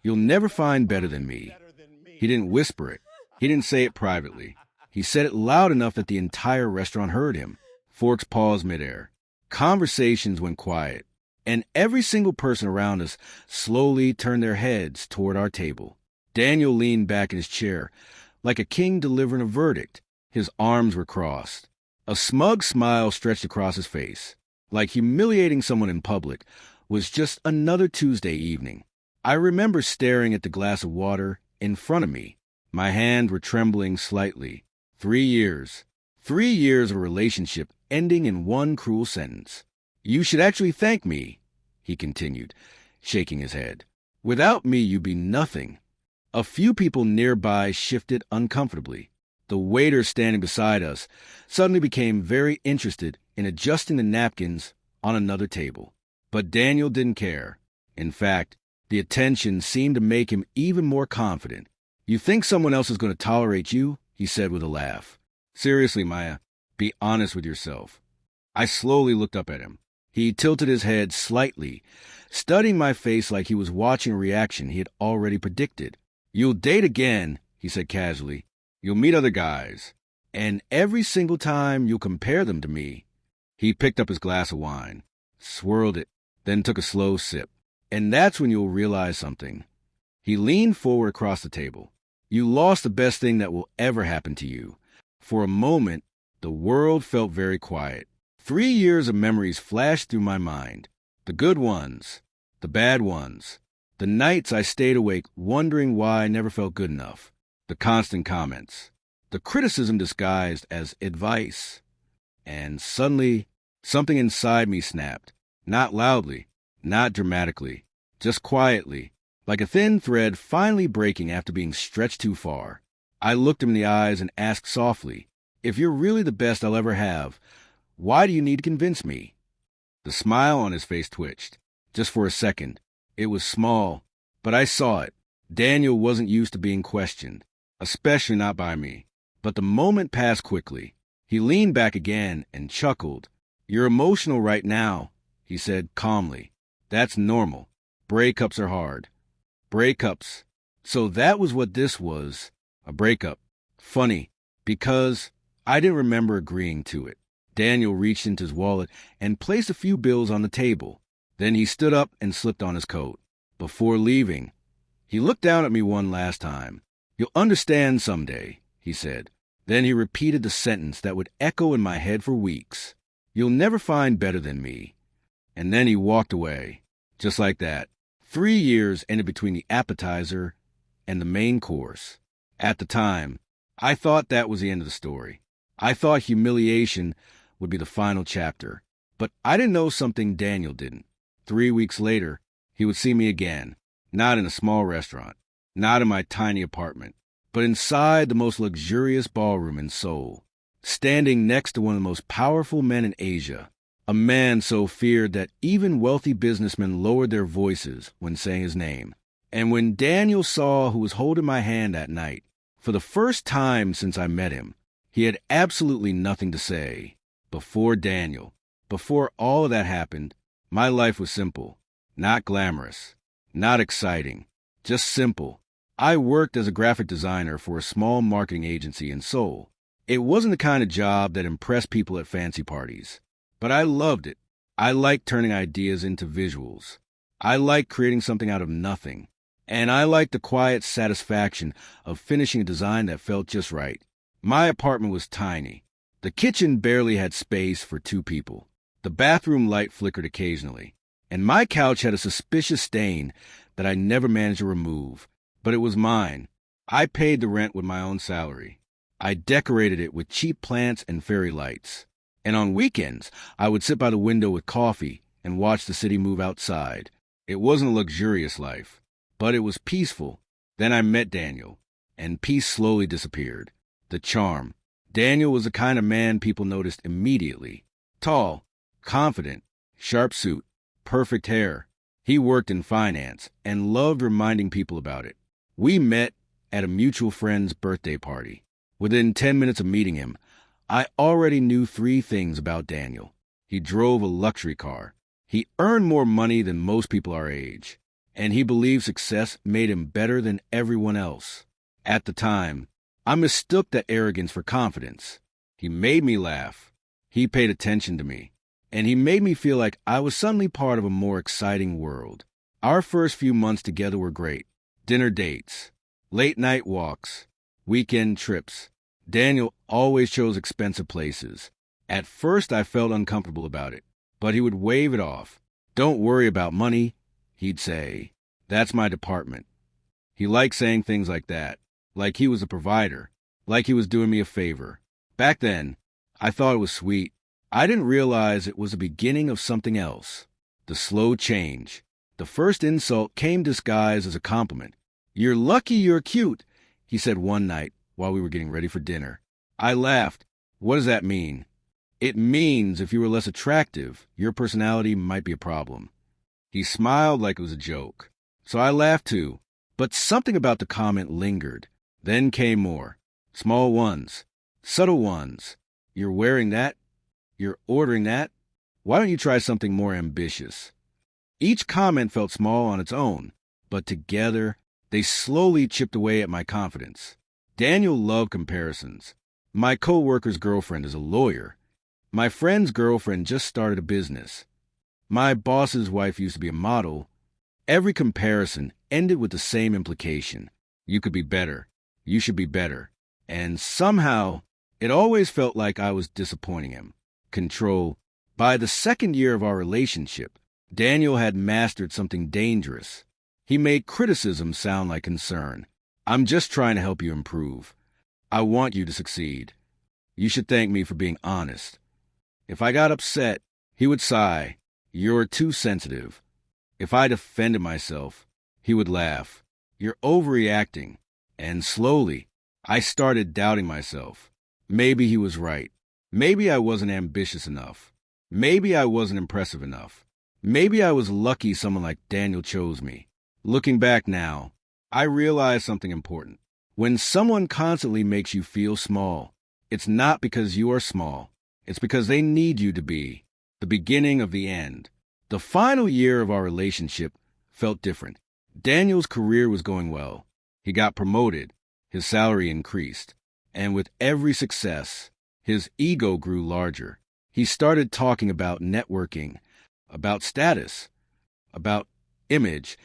"You'll never find better than me." He didn't whisper it. He didn't say it privately. He said it loud enough that the entire restaurant heard him. Forks paused midair. Conversations went quiet. And every single person around us slowly turned their heads toward our table. Daniel leaned back in his chair, like a king delivering a verdict. His arms were crossed. A smug smile stretched across his face. Like humiliating someone in public was just another Tuesday evening. I remember staring at the glass of water in front of me. My hands were trembling slightly. 3 years. 3 years of a relationship ending in one cruel sentence. "You should actually thank me," he continued, shaking his head. "Without me, you'd be nothing." A few people nearby shifted uncomfortably. The waiter standing beside us suddenly became very interested in adjusting the napkins on another table. But Daniel didn't care. In fact, the attention seemed to make him even more confident. "You think someone else is going to tolerate you?" he said with a laugh. "Seriously, Maya, be honest with yourself." I slowly looked up at him. He tilted his head slightly, studying my face like he was watching a reaction he had already predicted. "You'll date again," he said casually. "You'll meet other guys. And every single time you'll compare them to me." He picked up his glass of wine, swirled it, then took a slow sip. "And that's when you'll realize something." He leaned forward across the table. "You lost the best thing that will ever happen to you." For a moment, the world felt very quiet. 3 years of memories flashed through my mind. The good ones, the bad ones, the nights I stayed awake wondering why I never felt good enough, the constant comments, the criticism disguised as advice. And suddenly, something inside me snapped. Not loudly, not dramatically, just quietly, like a thin thread finally breaking after being stretched too far. I looked him in the eyes and asked softly, "If you're really the best I'll ever have, why do you need to convince me?" The smile on his face twitched. Just for a second. It was small, but I saw it. Daniel wasn't used to being questioned, especially not by me. But the moment passed quickly. He leaned back again and chuckled. "You're emotional right now," he said calmly. "That's normal. Breakups are hard." Breakups. So that was what this was. A breakup. Funny, because I didn't remember agreeing to it. Daniel reached into his wallet and placed a few bills on the table. Then he stood up and slipped on his coat. Before leaving, he looked down at me one last time. "You'll understand someday," he said. Then he repeated the sentence that would echo in my head for weeks. "You'll never find better than me." And then he walked away. Just like that. 3 years ended between the appetizer and the main course. At the time, I thought that was the end of the story. I thought humiliation would be the final chapter. But I didn't know something Daniel didn't. 3 weeks later, he would see me again. Not in a small restaurant. Not in my tiny apartment. But inside the most luxurious ballroom in Seoul. Standing next to one of the most powerful men in Asia. A man so feared that even wealthy businessmen lowered their voices when saying his name. And when Daniel saw who was holding my hand that night, for the first time since I met him, he had absolutely nothing to say. Before Daniel, before all of that happened, my life was simple. Not glamorous. Not exciting. Just simple. I worked as a graphic designer for a small marketing agency in Seoul. It wasn't the kind of job that impressed people at fancy parties. But I loved it. I liked turning ideas into visuals. I liked creating something out of nothing. And I liked the quiet satisfaction of finishing a design that felt just right. My apartment was tiny. The kitchen barely had space for 2 people. The bathroom light flickered occasionally. And my couch had a suspicious stain that I never managed to remove. But it was mine. I paid the rent with my own salary. I decorated it with cheap plants and fairy lights. And on weekends, I would sit by the window with coffee and watch the city move outside. It wasn't a luxurious life, but it was peaceful. Then I met Daniel, and peace slowly disappeared. The charm. Daniel was the kind of man people noticed immediately. Tall, confident, sharp suit, perfect hair. He worked in finance and loved reminding people about it. We met at a mutual friend's birthday party. Within 10 minutes of meeting him, I already knew 3 things about Daniel. He drove a luxury car. He earned more money than most people our age. and he believed success made him better than everyone else. At the time, I mistook that arrogance for confidence. He made me laugh. He paid attention to me. And he made me feel like I was suddenly part of a more exciting world. Our first few months together were great. Dinner dates, late-night walks, weekend trips. Daniel always chose expensive places. At first, I felt uncomfortable about it, but he would wave it off. "Don't worry about money," he'd say. "That's my department." He liked saying things like that, like he was a provider, like he was doing me a favor. Back then, I thought it was sweet. I didn't realize it was the beginning of something else. The slow change. The first insult came disguised as a compliment. "You're lucky you're cute," he said one night while we were getting ready for dinner. I laughed. "What does that mean?" "It means if you were less attractive, your personality might be a problem." He smiled like it was a joke. So I laughed too. But something about the comment lingered. Then came more. Small ones. Subtle ones. "You're wearing that? You're ordering that? Why don't you try something more ambitious?" Each comment felt small on its own, but together, they slowly chipped away at my confidence. Daniel loved comparisons. My co-worker's girlfriend is a lawyer. My friend's girlfriend just started a business. My boss's wife used to be a model. Every comparison ended with the same implication. You could be better. You should be better. And somehow, it always felt like I was disappointing him. Control. By the second year of our relationship, Daniel had mastered something dangerous. He made criticism sound like concern. "I'm just trying to help you improve. I want you to succeed. You should thank me for being honest." If I got upset, he would sigh. "You're too sensitive." If I defended myself, he would laugh. "You're overreacting." And slowly, I started doubting myself. Maybe he was right. Maybe I wasn't ambitious enough. Maybe I wasn't impressive enough. Maybe I was lucky someone like Daniel chose me. Looking back now, I realized something important. When someone constantly makes you feel small, it's not because you are small. It's because they need you to be. The beginning of the end. The final year of our relationship felt different. Daniel's career was going well. He got promoted. His salary increased. And with every success, his ego grew larger. He started talking about networking, about status, about image.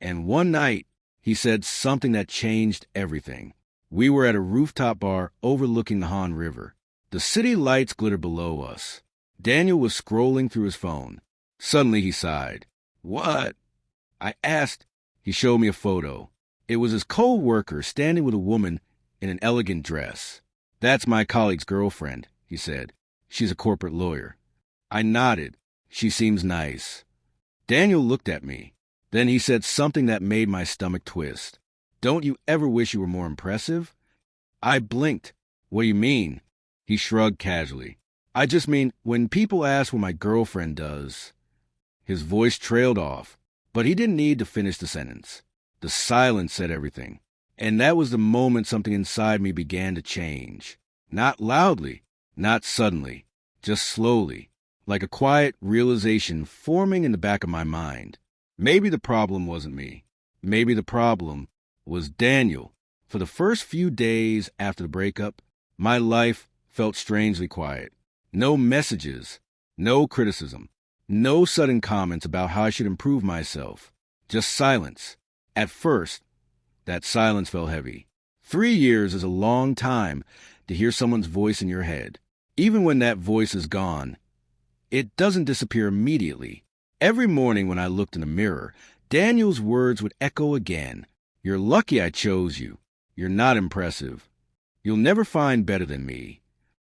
And one night, he said something that changed everything. We were at a rooftop bar overlooking the Han River. The city lights glittered below us. Daniel was scrolling through his phone. Suddenly he sighed. "What?" I asked. He showed me a photo. It was his co-worker standing with a woman in an elegant dress. "That's my colleague's girlfriend," he said. "She's a corporate lawyer." I nodded. "She seems nice." Daniel looked at me. Then he said something that made my stomach twist. "Don't you ever wish you were more impressive?" I blinked. "What do you mean?" He shrugged casually. "I just mean when people ask what my girlfriend does." His voice trailed off, but he didn't need to finish the sentence. The silence said everything. And that was the moment something inside me began to change. Not loudly, not suddenly, just slowly, like a quiet realization forming in the back of my mind. Maybe the problem wasn't me. Maybe the problem was Daniel. For the first few days after the breakup, my life felt strangely quiet. No messages, no criticism, no sudden comments about how I should improve myself. Just silence. At first, that silence felt heavy. 3 years is a long time to hear someone's voice in your head. Even when that voice is gone, it doesn't disappear immediately. Every morning when I looked in the mirror, Daniel's words would echo again. "You're lucky I chose you. You're not impressive. You'll never find better than me."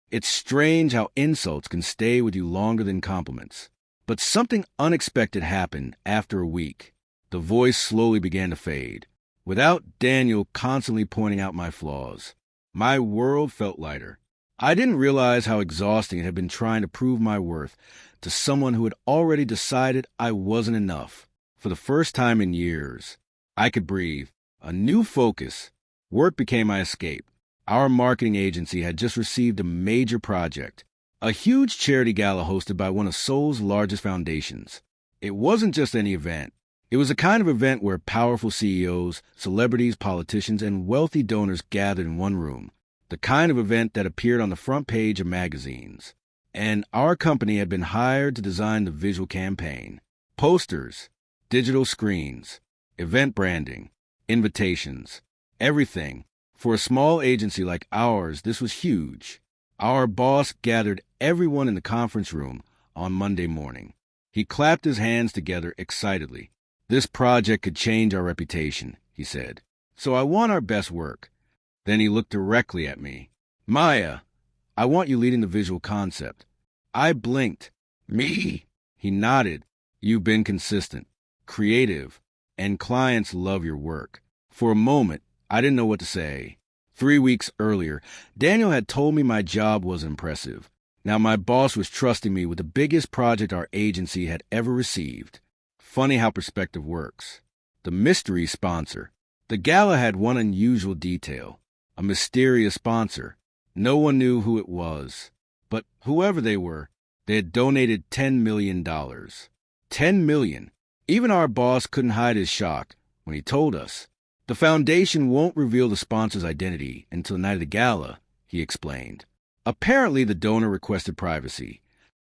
It's strange how insults can stay with you longer than compliments. But something unexpected happened after a week. The voice slowly began to fade. Without Daniel constantly pointing out my flaws, my world felt lighter. I didn't realize how exhausting it had been trying to prove my worth to someone who had already decided I wasn't enough. For the first time in years, I could breathe. A new focus. Work became my escape. Our marketing agency had just received a major project, a huge charity gala hosted by one of Seoul's largest foundations. It wasn't just any event. It was a kind of event where powerful CEOs, celebrities, politicians, and wealthy donors gathered in one room. The kind of event that appeared on the front page of magazines. And our company had been hired to design the visual campaign. Posters, digital screens, event branding, invitations, everything. For a small agency like ours, this was huge. Our boss gathered everyone in the conference room on Monday morning. He clapped his hands together excitedly. This project could change our reputation, he said. So I want our best work. Then he looked directly at me. Maya, I want you leading the visual concept. I blinked. Me? He nodded. You've been consistent, creative, and clients love your work. For a moment, I didn't know what to say. 3 weeks earlier, Daniel had told me my job was impressive. Now my boss was trusting me with the biggest project our agency had ever received. Funny how perspective works. The mystery sponsor. The gala had one unusual detail. A mysterious sponsor. No one knew who it was. But whoever they were, they had donated $10 million. $10 million. Even our boss couldn't hide his shock when he told us. The foundation won't reveal the sponsor's identity until the night of the gala, he explained. Apparently, the donor requested privacy.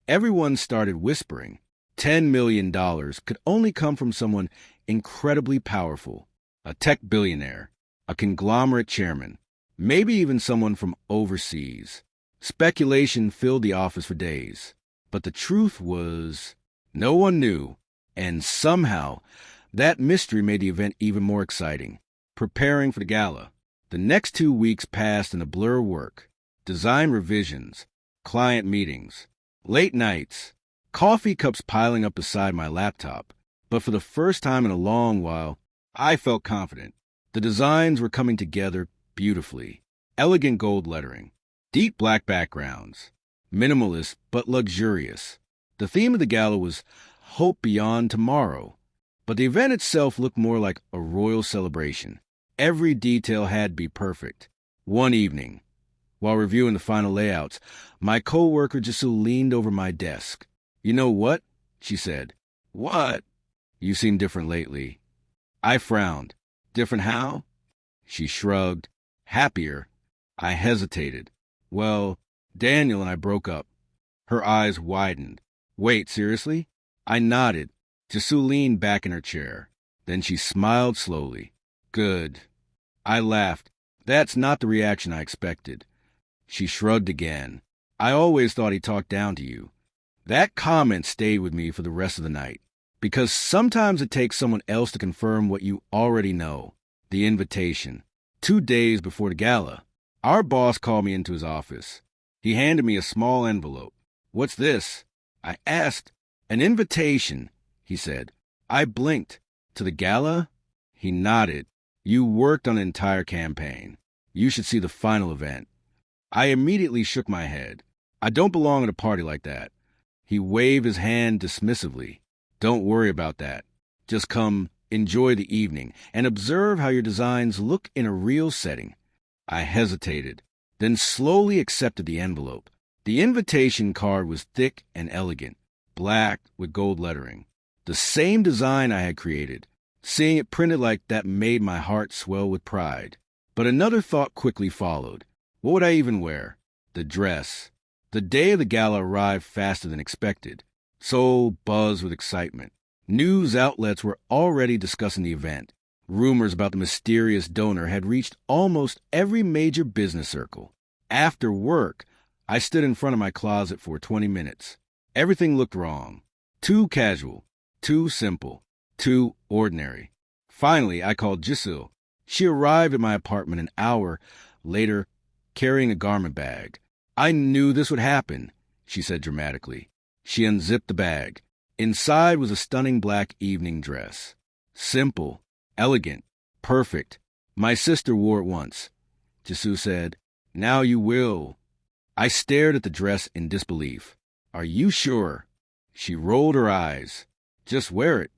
Everyone started whispering. $10 million could only come from someone incredibly powerful. A tech billionaire, a conglomerate chairman, maybe even someone from overseas. Speculation filled the office for days. But the truth was, no one knew, and somehow that mystery made the event even more exciting. Preparing for the gala. The next 2 weeks passed in a blur of work. Design revisions, client meetings, late nights, coffee cups piling up beside my laptop. But for the first time in a long while, I felt confident. The designs were coming together beautifully. Elegant gold lettering, deep black backgrounds, minimalist but luxurious. The theme of the gala was Hope Beyond Tomorrow, but the event itself looked more like a royal celebration. Every detail had to be perfect. One evening, while reviewing the final layouts, my co-worker Jisoo leaned over my desk. You know what? She said. What? You seem different lately. I frowned. Different how? She shrugged. Happier. I hesitated. Well, Daniel and I broke up. Her eyes widened. Wait, seriously? I nodded. Jisoo leaned back in her chair. Then she smiled slowly. Good. I laughed. That's not the reaction I expected. She shrugged again. I always thought he talked down to you. That comment stayed with me for the rest of the night. Because sometimes it takes someone else to confirm what you already know. The invitation. 2 days before the gala, our boss called me into his office. He handed me a small envelope. What's this? I asked. An invitation, he said. I blinked. To the gala? He nodded. You worked on the entire campaign. You should see the final event. I immediately shook my head. I don't belong at a party like that. He waved his hand dismissively. Don't worry about that. Just come, enjoy the evening, and observe how your designs look in a real setting. I hesitated, then slowly accepted the envelope. The invitation card was thick and elegant, black with gold lettering. The same design I had created. Seeing it printed like that made my heart swell with pride. But another thought quickly followed. What would I even wear? The dress. The day of the gala arrived faster than expected. Seoul buzzed with excitement. News outlets were already discussing the event. Rumors about the mysterious donor had reached almost every major business circle. After work, I stood in front of my closet for 20 minutes. Everything looked wrong. Too casual. Too simple. Too ordinary. Finally, I called Jisoo. She arrived at my apartment an hour later, carrying a garment bag. I knew this would happen, she said dramatically. She unzipped the bag. Inside was a stunning black evening dress. Simple, elegant, perfect. My sister wore it once. Jisoo said, Now you will. I stared at the dress in disbelief. Are you sure? She rolled her eyes. Just wear it.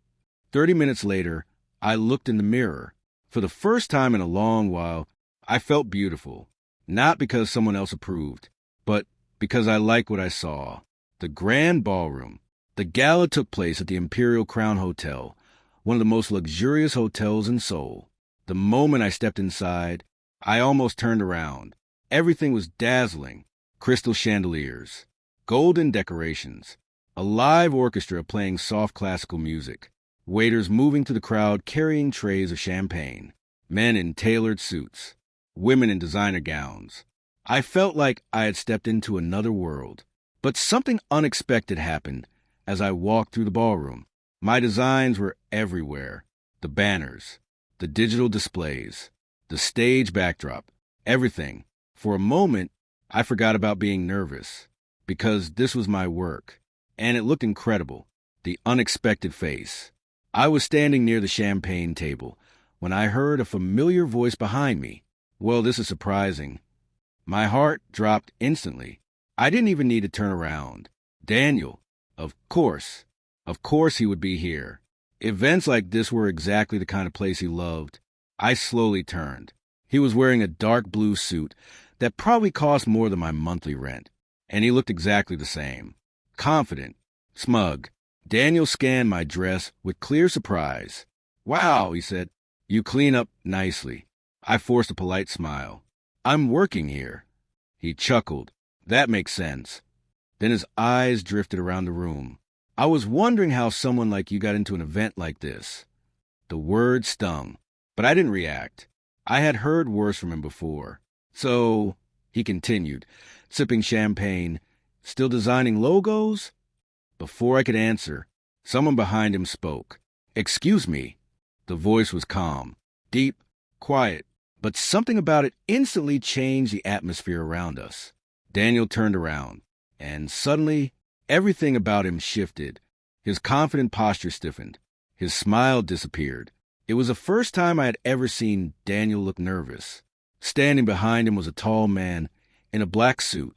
30 minutes later, I looked in the mirror. For the first time in a long while, I felt beautiful. Not because someone else approved, but because I liked what I saw. The grand ballroom. The gala took place at the Imperial Crown Hotel, one of the most luxurious hotels in Seoul. The moment I stepped inside, I almost turned around. Everything was dazzling. Crystal chandeliers, golden decorations, a live orchestra playing soft classical music, waiters moving through the crowd carrying trays of champagne, men in tailored suits, women in designer gowns. I felt like I had stepped into another world. But something unexpected happened as I walked through the ballroom. My designs were everywhere. The banners, the digital displays, the stage backdrop, everything. For a moment, I forgot about being nervous, because this was my work, and it looked incredible, the unexpected face. I was standing near the champagne table when I heard a familiar voice behind me. Well, this is surprising. My heart dropped instantly. I didn't even need to turn around. Daniel, of course he would be here. Events like this were exactly the kind of place he loved. I slowly turned. He was wearing a dark blue suit that probably cost more than my monthly rent, and he looked exactly the same. Confident, smug. Daniel scanned my dress with clear surprise. "Wow," he said, "you clean up nicely." I forced a polite smile. "I'm working here." He chuckled. "That makes sense." Then his eyes drifted around the room. "I was wondering how someone like you got into an event like this." The word stung, but I didn't react. I had heard worse from him before. "So," he continued, sipping champagne, "still designing logos?" Before I could answer, someone behind him spoke. "Excuse me." The voice was calm, deep, quiet, but something about it instantly changed the atmosphere around us. Daniel turned around, and suddenly, everything about him shifted. His confident posture stiffened. His smile disappeared. It was the first time I had ever seen Daniel look nervous. Standing behind him was a tall man in a black suit,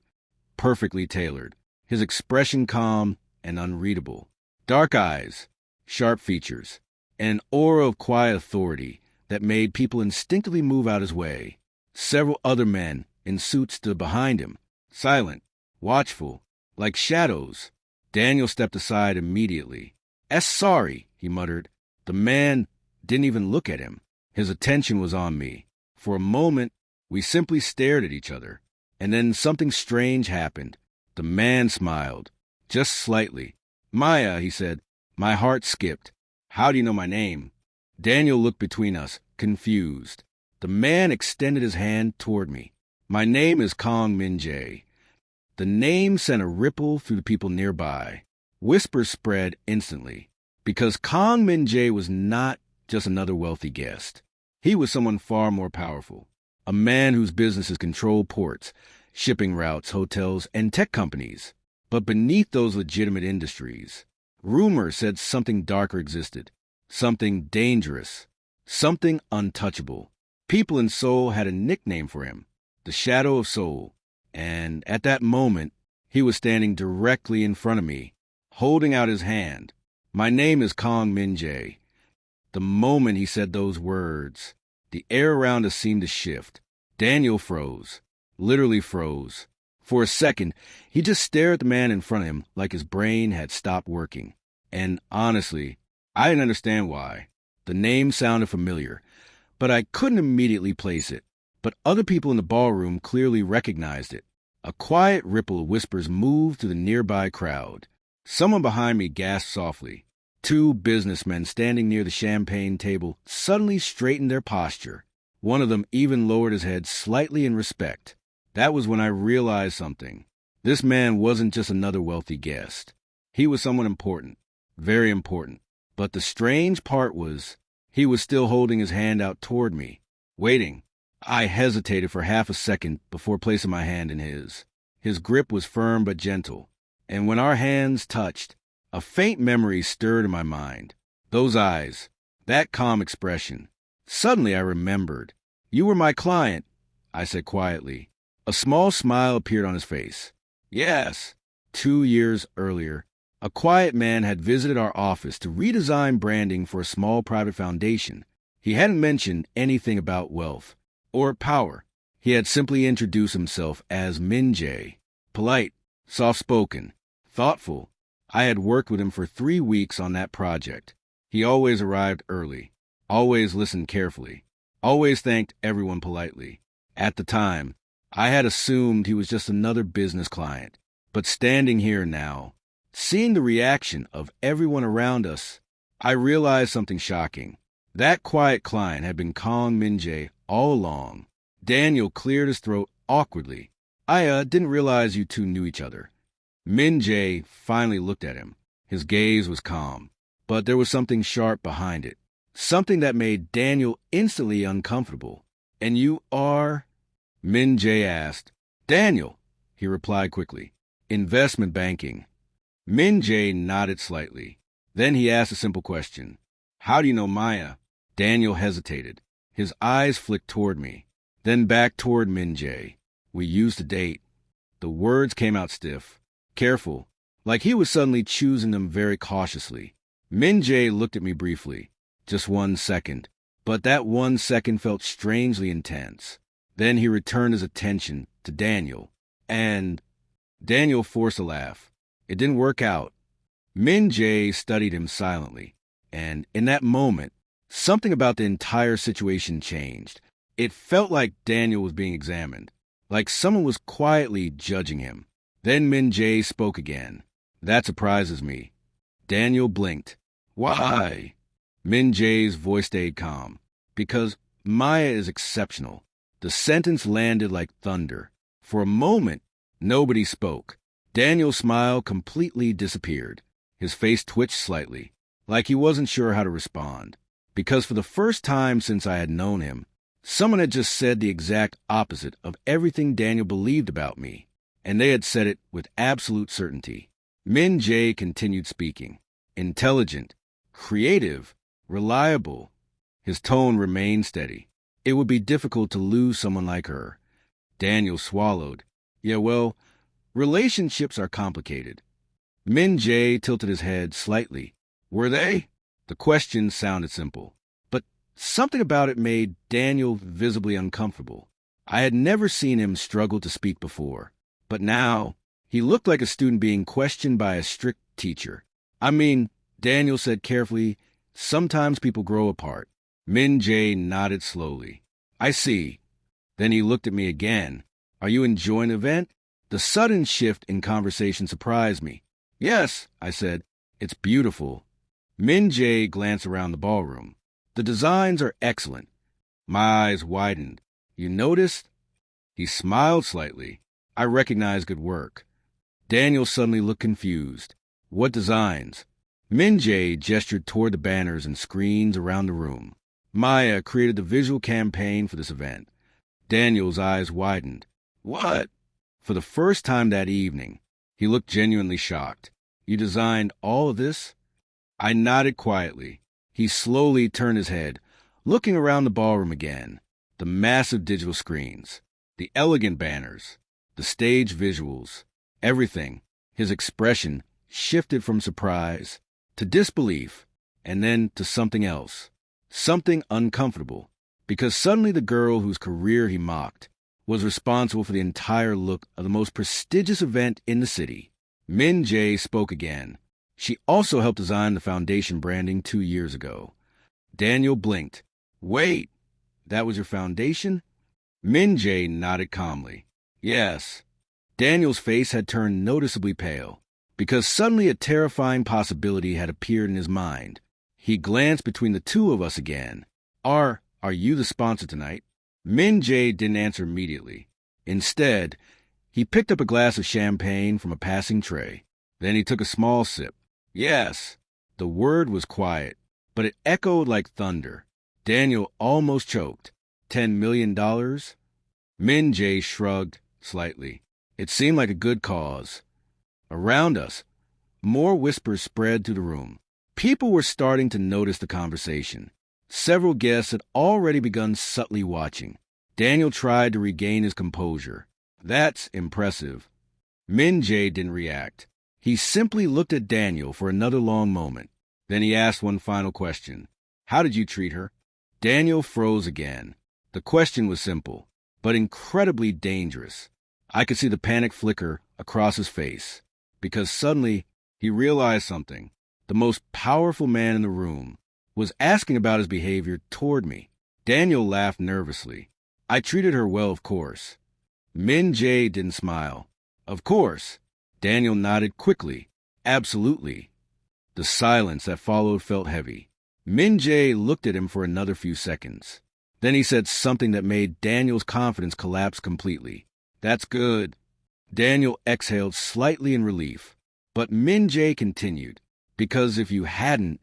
perfectly tailored, his expression calm and unreadable. Dark eyes, sharp features, and an aura of quiet authority that made people instinctively move out his way. Several other men in suits stood behind him, silent, watchful, like shadows. Daniel stepped aside immediately. Sorry," he muttered. The man didn't even look at him. His attention was on me. For a moment, we simply stared at each other. And then something strange happened. The man smiled, just slightly. "Maya," he said. My heart skipped. "How do you know my name?" Daniel looked between us, confused. The man extended his hand toward me. "My name is Kong Min-jae." The name sent a ripple through the people nearby. Whispers spread instantly, because Kong Min-jae was not just another wealthy guest. He was someone far more powerful, a man whose businesses controlled ports, shipping routes, hotels, and tech companies. But beneath those legitimate industries, rumor said something darker existed, something dangerous, something untouchable. People in Seoul had a nickname for him, the Shadow of Seoul. And at that moment, he was standing directly in front of me, holding out his hand. "My name is Kong Min-jae." The moment he said those words, the air around us seemed to shift. Daniel froze, literally froze. For a second, he just stared at the man in front of him like his brain had stopped working. And honestly, I didn't understand why. The name sounded familiar, but I couldn't immediately place it. But other people in the ballroom clearly recognized it. A quiet ripple of whispers moved through the nearby crowd. Someone behind me gasped softly. Two businessmen standing near the champagne table suddenly straightened their posture. One of them even lowered his head slightly in respect. That was when I realized something. This man wasn't just another wealthy guest. He was someone important, very important. But the strange part was, he was still holding his hand out toward me, waiting. I hesitated for half a second before placing my hand in his. His grip was firm but gentle, and when our hands touched, a faint memory stirred in my mind. Those eyes, that calm expression. Suddenly I remembered. "You were my client," I said quietly. A small smile appeared on his face. "Yes." 2 years earlier, a quiet man had visited our office to redesign branding for a small private foundation. He hadn't mentioned anything about wealth or power. He had simply introduced himself as Min-jae. Polite, soft-spoken, thoughtful. I had worked with him for 3 weeks on that project. He always arrived early, always listened carefully, always thanked everyone politely. At the time, I had assumed he was just another business client. But standing here now, seeing the reaction of everyone around us, I realized something shocking. That quiet client had been calling Min-jae all along. Daniel cleared his throat awkwardly. I didn't realize you two knew each other. Min-jae finally looked at him. His gaze was calm, but there was something sharp behind it. Something that made Daniel instantly uncomfortable. And you are? Min-jae asked. Daniel, he replied quickly. Investment banking. Min-jae nodded slightly. Then he asked a simple question. How do you know Maya? Daniel hesitated. His eyes flicked toward me, then back toward Min-jae. We used to date. The words came out stiff, careful, like he was suddenly choosing them very cautiously. Min-jae looked at me briefly, just 1 second, but that 1 second felt strangely intense. Then he returned his attention to Daniel, and Daniel forced a laugh. It didn't work out. Min-jae studied him silently, and in that moment, something about the entire situation changed. It felt like Daniel was being examined, like someone was quietly judging him. Then Min-jae spoke again. That surprises me. Daniel blinked. Why? Min-jae's voice stayed calm. Because Maya is exceptional. The sentence landed like thunder. For a moment, nobody spoke. Daniel's smile completely disappeared. His face twitched slightly, like he wasn't sure how to respond. Because for the first time since I had known him, someone had just said the exact opposite of everything Daniel believed about me, and they had said it with absolute certainty. Min-jae continued speaking. Intelligent, creative, reliable. His tone remained steady. It would be difficult to lose someone like her. Daniel swallowed. Yeah, well, relationships are complicated. Min-jae tilted his head slightly. Were they? The question sounded simple, but something about it made Daniel visibly uncomfortable. I had never seen him struggle to speak before, but now he looked like a student being questioned by a strict teacher. I mean, Daniel said carefully, sometimes people grow apart. Min-jae nodded slowly. I see. Then he looked at me again. Are you enjoying the event? The sudden shift in conversation surprised me. Yes, I said. It's beautiful. Min-jae glanced around the ballroom. The designs are excellent. My eyes widened. You noticed? He smiled slightly. I recognize good work. Daniel suddenly looked confused. What designs? Min-jae gestured toward the banners and screens around the room. Maya created the visual campaign for this event. Daniel's eyes widened. What? For the first time that evening, he looked genuinely shocked. You designed all of this? I nodded quietly. He slowly turned his head, looking around the ballroom again. The massive digital screens, the elegant banners, the stage visuals, everything. His expression shifted from surprise to disbelief, and then to something else. Something uncomfortable, because suddenly the girl whose career he mocked was responsible for the entire look of the most prestigious event in the city. Min-jae spoke again. She also helped design the foundation branding 2 years ago. Daniel blinked. Wait, that was your foundation? Min-jae nodded calmly. Yes. Daniel's face had turned noticeably pale, because suddenly a terrifying possibility had appeared in his mind. He glanced between the two of us again. Are you the sponsor tonight? Min-jae didn't answer immediately. Instead, he picked up a glass of champagne from a passing tray. Then he took a small sip. Yes. The word was quiet, but it echoed like thunder. Daniel almost choked. $10 million? Min-jae shrugged slightly. It seemed like a good cause. Around us, more whispers spread through the room. People were starting to notice the conversation. Several guests had already begun subtly watching. Daniel tried to regain his composure. That's impressive. Min-jae didn't react. He simply looked at Daniel for another long moment. Then he asked one final question. How did you treat her? Daniel froze again. The question was simple, but incredibly dangerous. I could see the panic flicker across his face, because suddenly he realized something. The most powerful man in the room was asking about his behavior toward me. Daniel laughed nervously. I treated her well, of course. Min Jae didn't smile. Of course. Daniel nodded quickly. Absolutely. The silence that followed felt heavy. Min Jae looked at him for another few seconds. Then he said something that made Daniel's confidence collapse completely. That's good. Daniel exhaled slightly in relief. But Min Jae continued. Because if you hadn't,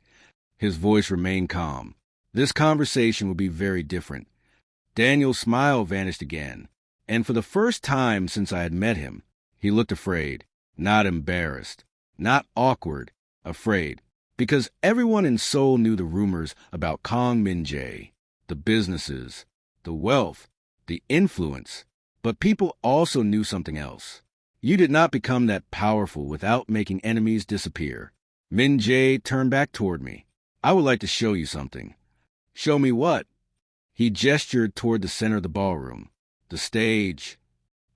his voice remained calm. This conversation would be very different. Daniel's smile vanished again. And for the first time since I had met him, he looked afraid, not embarrassed, not awkward, afraid. Because everyone in Seoul knew the rumors about Kang Min Jae, the businesses, the wealth, the influence. But people also knew something else. You did not become that powerful without making enemies disappear. Min Jae turned back toward me. I would like to show you something. Show me what? He gestured toward the center of the ballroom. The stage.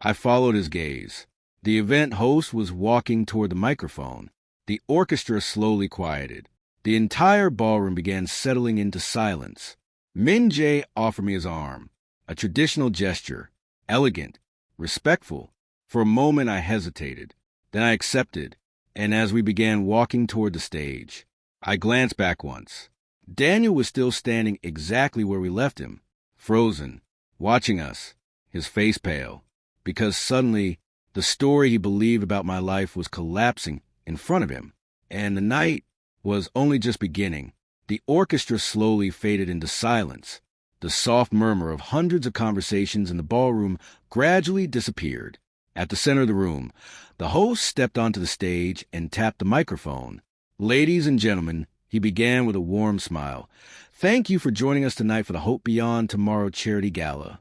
I followed his gaze. The event host was walking toward the microphone. The orchestra slowly quieted. The entire ballroom began settling into silence. Min Jae offered me his arm. A traditional gesture. Elegant. Respectful. For a moment I hesitated. Then I accepted. And as we began walking toward the stage, I glanced back once. Daniel was still standing exactly where we left him, frozen, watching us, his face pale, because suddenly the story he believed about my life was collapsing in front of him, and the night was only just beginning. The orchestra slowly faded into silence. The soft murmur of hundreds of conversations in the ballroom gradually disappeared. At the center of the room, the host stepped onto the stage and tapped the microphone. Ladies and gentlemen, he began with a warm smile. Thank you for joining us tonight for the Hope Beyond Tomorrow Charity Gala.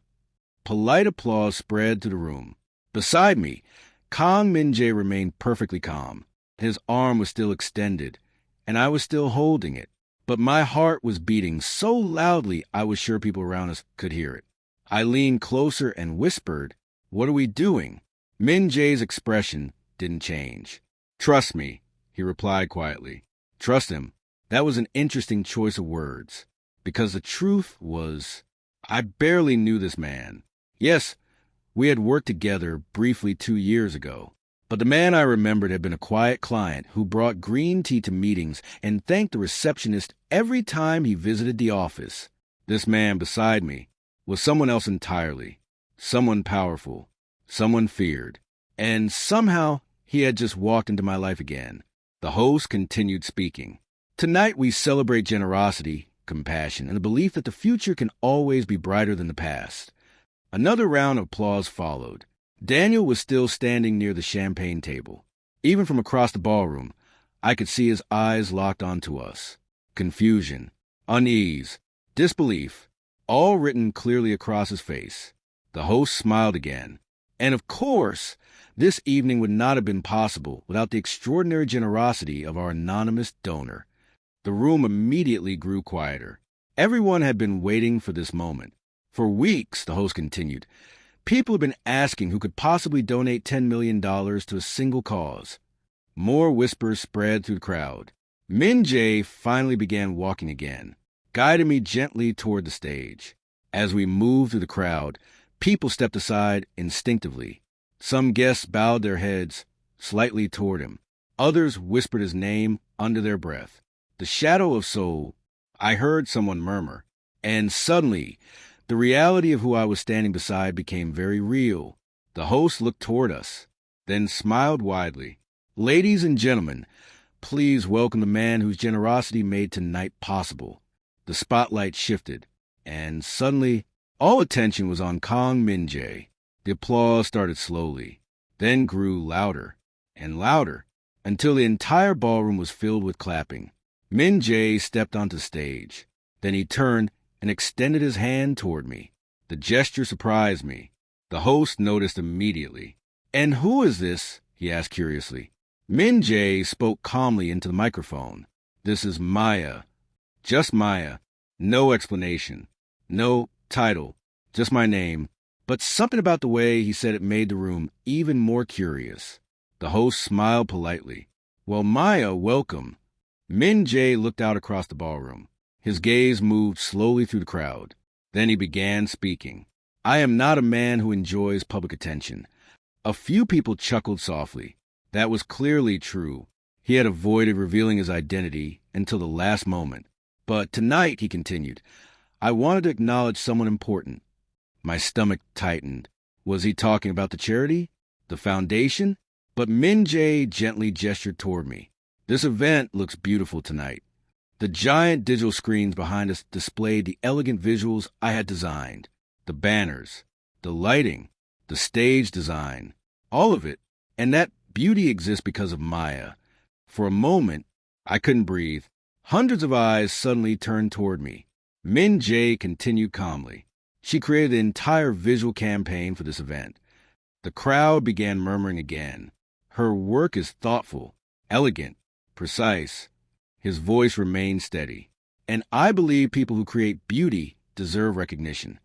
Polite applause spread through the room. Beside me, Kang Min Jae remained perfectly calm. His arm was still extended, and I was still holding it. But my heart was beating so loudly I was sure people around us could hear it. I leaned closer and whispered, "What are we doing?" Min Jae's expression didn't change. "Trust me," he replied quietly. Trust him. That was an interesting choice of words, because the truth was, I barely knew this man. Yes, we had worked together briefly 2 years ago, but the man I remembered had been a quiet client who brought green tea to meetings and thanked the receptionist every time he visited the office. This man beside me was someone else entirely, someone powerful, someone feared, and somehow he had just walked into my life again. The host continued speaking. Tonight we celebrate generosity, compassion, and the belief that the future can always be brighter than the past. Another round of applause followed. Daniel was still standing near the champagne table. Even from across the ballroom, I could see his eyes locked onto us. Confusion, unease, disbelief, all written clearly across his face. The host smiled again. And of course, this evening would not have been possible without the extraordinary generosity of our anonymous donor. The room immediately grew quieter. Everyone had been waiting for this moment. For weeks, the host continued, people have been asking who could possibly donate $10 million to a single cause. More whispers spread through the crowd. Min Jae finally began walking again, guiding me gently toward the stage. As we moved through the crowd, people stepped aside instinctively. Some guests bowed their heads slightly toward him. Others whispered his name under their breath. The shadow of Seoul, I heard someone murmur. And suddenly, the reality of who I was standing beside became very real. The host looked toward us, then smiled widely. Ladies and gentlemen, please welcome the man whose generosity made tonight possible. The spotlight shifted, and suddenly, all attention was on Kang Min Jae. The applause started slowly, then grew louder and louder, until the entire ballroom was filled with clapping. Min Jae stepped onto the stage. Then he turned and extended his hand toward me. The gesture surprised me. The host noticed immediately. "And who is this?" he asked curiously. Min Jae spoke calmly into the microphone. "This is Maya. Just Maya. No explanation. No title. Just my name." But something about the way he said it made the room even more curious. The host smiled politely. "Well, Maya, welcome." Min Jae looked out across the ballroom. His gaze moved slowly through the crowd. Then he began speaking. I am not a man who enjoys public attention. A few people chuckled softly. That was clearly true. He had avoided revealing his identity until the last moment. But tonight, he continued, I wanted to acknowledge someone important. My stomach tightened. Was he talking about the charity? The foundation? But Min Jae gently gestured toward me. This event looks beautiful tonight. The giant digital screens behind us displayed the elegant visuals I had designed. The banners, the lighting, the stage design, all of it. And that beauty exists because of Maya. For a moment, I couldn't breathe. Hundreds of eyes suddenly turned toward me. Min Jae continued calmly. She created an entire visual campaign for this event. The crowd began murmuring again. Her work is thoughtful, elegant, precise. His voice remained steady. And I believe people who create beauty deserve recognition.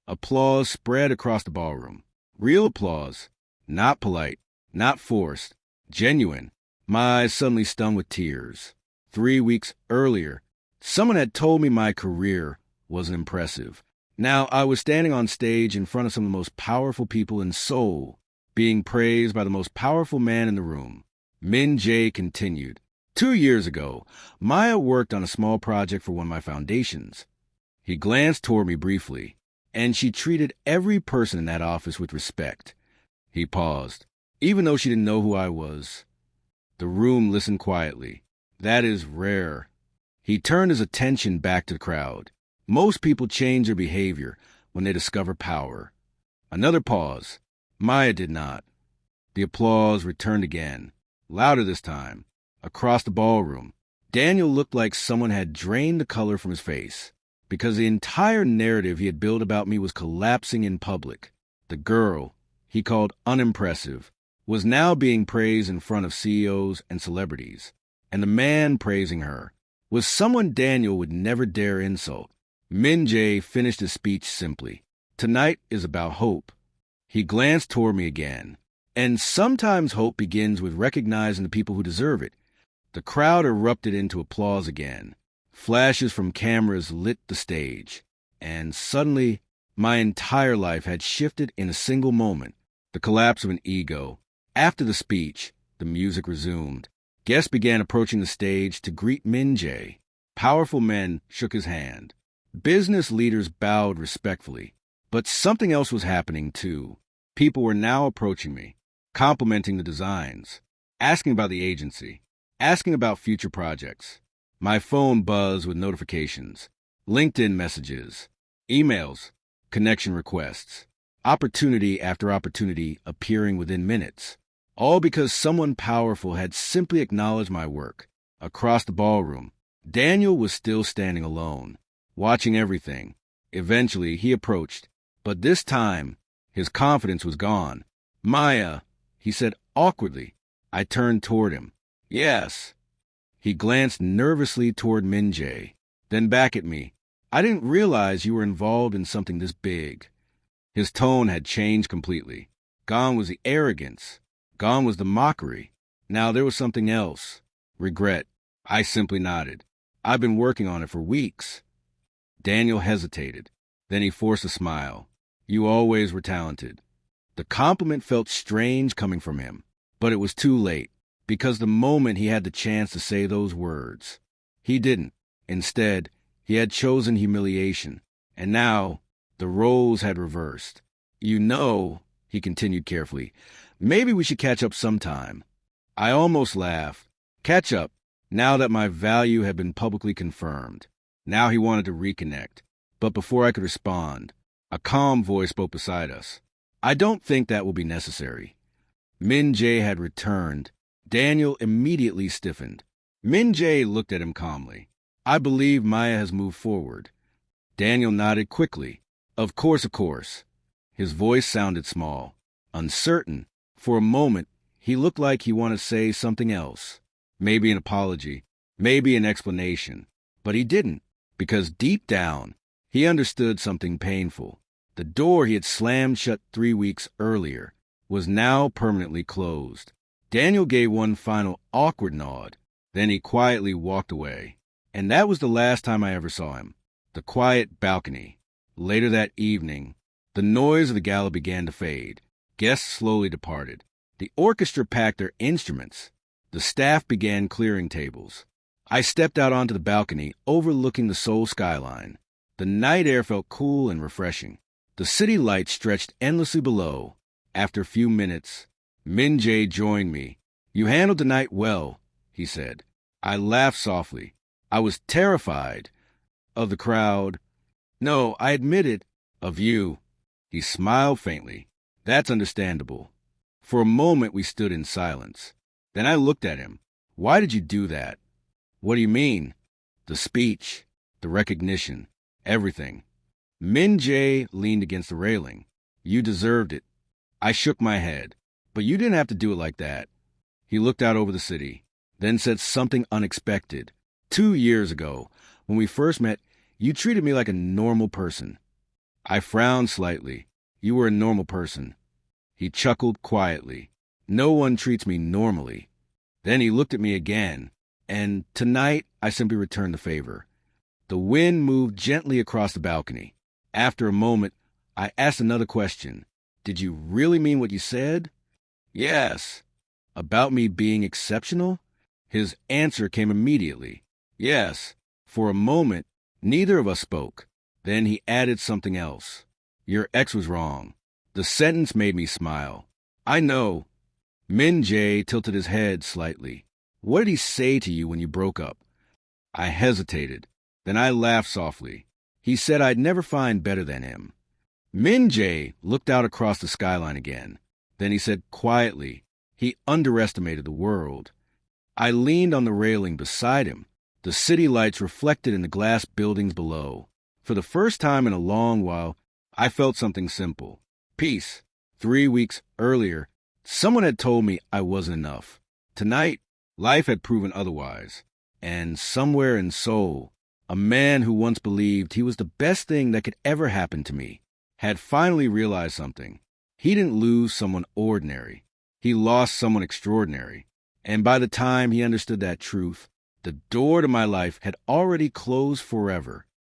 Applause spread across the ballroom. Real applause. Not polite, not forced, genuine. My eyes suddenly stung with tears. 3 weeks earlier, someone had told me my career wasn't impressive. Now I was standing on stage in front of some of the most powerful people in Seoul, being praised by the most powerful man in the room. Min Jae continued. 2 years ago, Maya worked on a small project for one of my foundations. He glanced toward me briefly, and she treated every person in that office with respect. He paused, even though she didn't know who I was. The room listened quietly. That is rare. He turned his attention back to the crowd. Most people change their behavior when they discover power. Another pause. Maya did not. The applause returned again, louder this time. Across the ballroom, Daniel looked like someone had drained the color from his face, because the entire narrative he had built about me was collapsing in public. The girl, he called unimpressive, was now being praised in front of CEOs and celebrities, and the man praising her was someone Daniel would never dare insult. Min Jae finished his speech simply. Tonight is about hope. He glanced toward me again. And sometimes hope begins with recognizing the people who deserve it. The crowd erupted into applause again. Flashes from cameras lit the stage. And suddenly, my entire life had shifted in a single moment. The collapse of an ego. After the speech, the music resumed. Guests began approaching the stage to greet Min Jae. Powerful men shook his hand. Business leaders bowed respectfully. But something else was happening, too. People were now approaching me, complimenting the designs, asking about the agency, asking about future projects. My phone buzzed with notifications, LinkedIn messages, emails, connection requests, opportunity after opportunity appearing within minutes, all because someone powerful had simply acknowledged my work. Across the ballroom, Daniel was still standing alone, watching everything. Eventually, he approached, but this time, his confidence was gone. Maya, he said awkwardly. I turned toward him. Yes. He glanced nervously toward Min Jae, then back at me. I didn't realize you were involved in something this big. His tone had changed completely. Gone was the arrogance. Gone was the mockery. Now there was something else. Regret. I simply nodded. I've been working on it for weeks. Daniel hesitated. Then he forced a smile. You always were talented. The compliment felt strange coming from him, but it was too late, because the moment he had the chance to say those words, he didn't. Instead, he had chosen humiliation, and now the roles had reversed. You know, he continued carefully, maybe we should catch up sometime. I almost laughed. Catch up, now that my value had been publicly confirmed. Now he wanted to reconnect, but before I could respond, a calm voice spoke beside us. I don't think that will be necessary. Min Jae had returned. Daniel immediately stiffened. Min Jae looked at him calmly. I believe Maya has moved forward. Daniel nodded quickly. Of course, of course. His voice sounded small, uncertain. For a moment, he looked like he wanted to say something else. Maybe an apology, maybe an explanation. But he didn't, because deep down, he understood something painful. The door he had slammed shut 3 weeks earlier was now permanently closed. Daniel gave one final awkward nod. Then he quietly walked away. And that was the last time I ever saw him. The quiet balcony. Later that evening, the noise of the gala began to fade. Guests slowly departed. The orchestra packed their instruments. The staff began clearing tables. I stepped out onto the balcony, overlooking the Seoul skyline. The night air felt cool and refreshing. The city lights stretched endlessly below. After a few minutes, Min Jae joined me. "You handled the night well," he said. I laughed softly. I was terrified of the crowd. "No, I admit it, of you." He smiled faintly. "That's understandable." For a moment we stood in silence. Then I looked at him. "Why did you do that?" "What do you mean?" "The speech, the recognition, everything." Min Jae leaned against the railing. "You deserved it." I shook my head. "But you didn't have to do it like that." He looked out over the city, then said something unexpected. 2 years ago, when we first met, you treated me like a normal person." I frowned slightly. "You were a normal person." He chuckled quietly. "No one treats me normally." Then he looked at me again, and tonight I simply returned the favor. The wind moved gently across the balcony. After a moment, I asked another question. "Did you really mean what you said?" "Yes." "About me being exceptional?" His answer came immediately. "Yes." For a moment, neither of us spoke. Then he added something else. "Your ex was wrong." The sentence made me smile. "I know." Min Jae tilted his head slightly. "What did he say to you when you broke up?" I hesitated. Then I laughed softly. "He said I'd never find better than him." Min Jae looked out across the skyline again. Then he said quietly, "He underestimated the world." I leaned on the railing beside him. The city lights reflected in the glass buildings below. For the first time in a long while, I felt something simple. Peace. 3 weeks earlier, someone had told me I wasn't enough. Tonight, life had proven otherwise. And somewhere in Seoul, a man who once believed he was the best thing that could ever happen to me had finally realized something. He didn't lose someone ordinary. He lost someone extraordinary. And by the time he understood that truth, the door to my life had already closed forever.